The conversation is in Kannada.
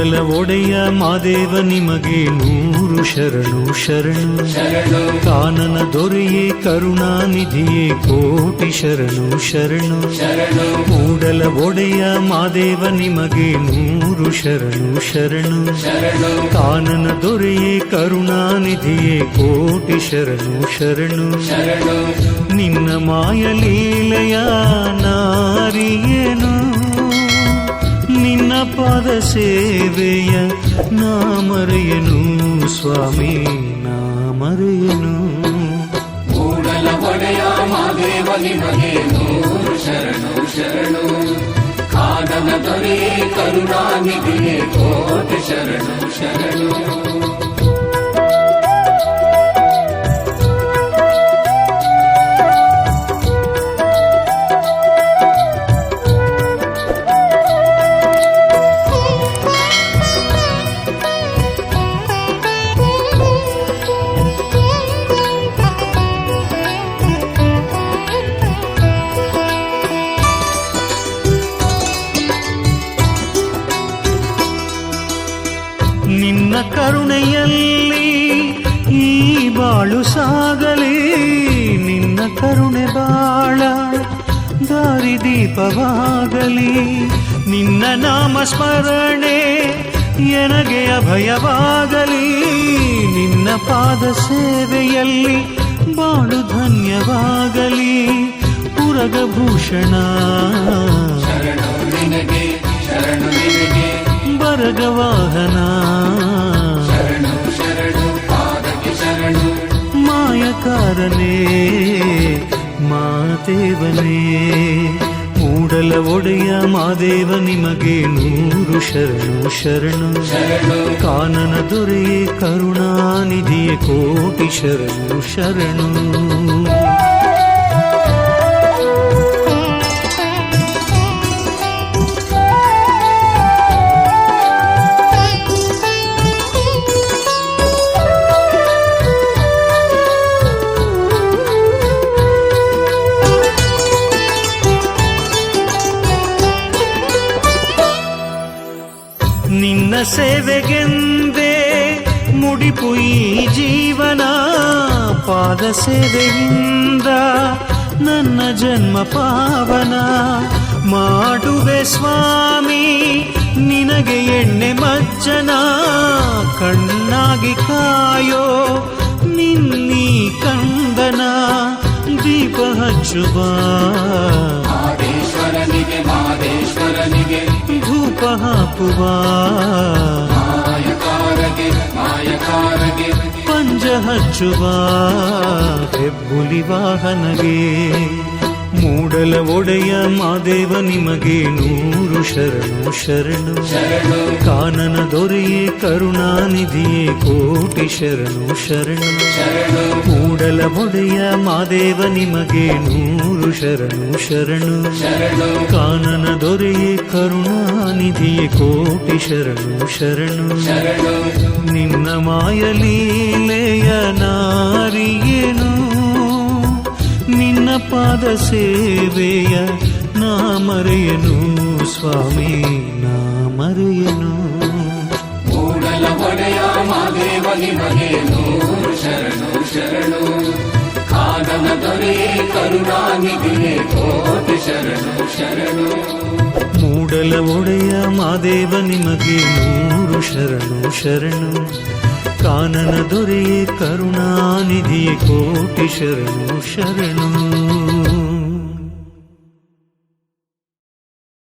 ಮೂಡಲ ಒಡೆಯ ಮಾದೇವ ನಿಮಗೆ ನೂರು ಶರಣು ಶರಣು. ಕಾನನ ದೊರೆಯೇ ಕರುಣಾನಿಧಿಯೇ ಕೋಟಿ ಶರಣು ಶರಣು. ಮೂಡಲ ಒಡೆಯ ಮಾದೇವ ನಿಮಗೆ ನೂರು ಶರಣು ಶರಣು. ಕಾನನ ದೊರೆಯೇ ಕರುಣಾನಿಧಿಯೇ ಕೋಟಿ ಶರಣು ಶರಣು. ನಿನ್ನ ಮಾಯಲೀಲೆಯ ನಾರಿಯೇನು, ನಿನ್ನ ಪಾದ ಸೇವೆಯ ನಾ ಮರೆಯನು ಸ್ವಾಮಿ ನಾ ಮರೆಯನು. ಮೂಡಲ ಒಡೆಯ ಮಾದೇವ ನಿಮಗೆ ನೂರು ಶರಣು ಶರಣು. ಕಾನನ ದೊರೆಯೇ ಕರುಣಾನಿಧಿಯೇ ಕೋಟಿ ಶರಣು ಶರಣು. ನಿನ್ನ ಕರುಣೆಯಲ್ಲಿ ಈ ಬಾಳು ಸಾಗಲಿ, ನಿನ್ನ ಕರುಣೆ ಬಾಳ ದಾರಿದೀಪವಾಗಲಿ. ನಿನ್ನ ನಾಮ ಸ್ಮರಣೆ ಎನಗೆ ಅಭಯವಾಗಲಿ. ನಿನ್ನ ಪಾದ ಸೇವೆಯಲ್ಲಿ ಬಾಳು ಧನ್ಯವಾಗಲಿ. ಪುರಗಭೂಷಣ ಶರಣು ನಿನಗೆ ಶರಣು ನಿನಗೆ. ಬರಗವಾಹನ ಶರಣು ಶರಣು ಪಾದಕ್ಕೆ ಶರಣು. ಮಾಯಕಾರನೇ ಮಾದೇವನೇ. ಮೂಡಲ ಒಡೆಯ ಮಾದೇವ ನಿಮಗೆ ನೂರು ಶರಣು ಶರಣು. ಕಾನನ ದೊರೆಯೇ ಕರುಣಾನಿಧಿಯೇ ಕೋಟಿ ಶರಣು ಶರಣು. ನಿನ್ನ ಸೇವೆಗೆಂದೇ ಮುಡಿಪು ಈ ಜೀವನ. ಪಾದ ಸೇವೆಯಿಂದ ನನ್ನ ಜನ್ಮ ಪಾವನ. ಮಾಡುವೆ ಸ್ವಾಮಿ ನಿನಗೆ ಎಣ್ಣೆ ಮಜ್ಜನ. ಕಣ್ಣಾಗಿ ಕಾಯೋ ನಿನ್ನೀ ಕಂದನ. ದೀಪ ಹಚ್ಚುವ ಮಾದೇಶ್ವರನಿಗೆ ಮಾದೇಶ್ವರನಿಗೆ. ಧೂಪ ಹಾಕುವ ಮಾಯಕಾರಗೆ ಮಾಯಕಾರಗೆ. ಪಂಜ ಹಚ್ಚುವ ಹೆಬ್ಬುಲಿ ವಾಹನಗೆ. ಮೂಡಲ ಒಡೆಯ ಮಾದೇವ ನಿಮಗೆ ನೂರು ಶರಣು ಶರಣು. ಕಾನನ ದೊರೆಯೇ ಕರುಣಾನಿಧಿಯೇ ಕೋಟಿ ಶರಣು ಶರಣು. ಮೂಡಲ ಒಡೆಯ ಮಾದೇವ ನಿಮಗೆ ನೂರು ಶರಣು ಶರಣು. ಕಾನನ ದೊರೆಯೇ ಕರುಣಾನಿಧಿಯೇ ಕೋಟಿ ಶರಣು ಶರಣು. ನಿನ್ನ ಮಾಯಲೀಲೆಯ ನಾರಿಯೇನು, ನಿನ್ನ ಪಾದ ಸೇವೆಯ ನಾ ಮರೆಯನು ಸ್ವಾಮಿ ನಾ ಮರೆಯನು. ಮೂಡಲ ಒಡೆಯ ಮಾದೇವ ನಿಮಗೆ ನೂರು ಶರಣು ಶರಣು. ಕಾನನ ದೊರೆಯೇ ಕರುಣಾನಿಧಿಯೇ ಕೋಟಿ ಶರಣು ಶರಣು. ಮೂಡಲ ಒಡೆಯ ಮಾದೇವ ನಿಮಗೆ ನೂರು ಶರಣು ಶರಣು. ಕಾನನ ದೊರೆಯೇ ಕರುಣಾನಿಧಿಯೇ ಕೋಟಿ ಶರಣು ಶರಣು.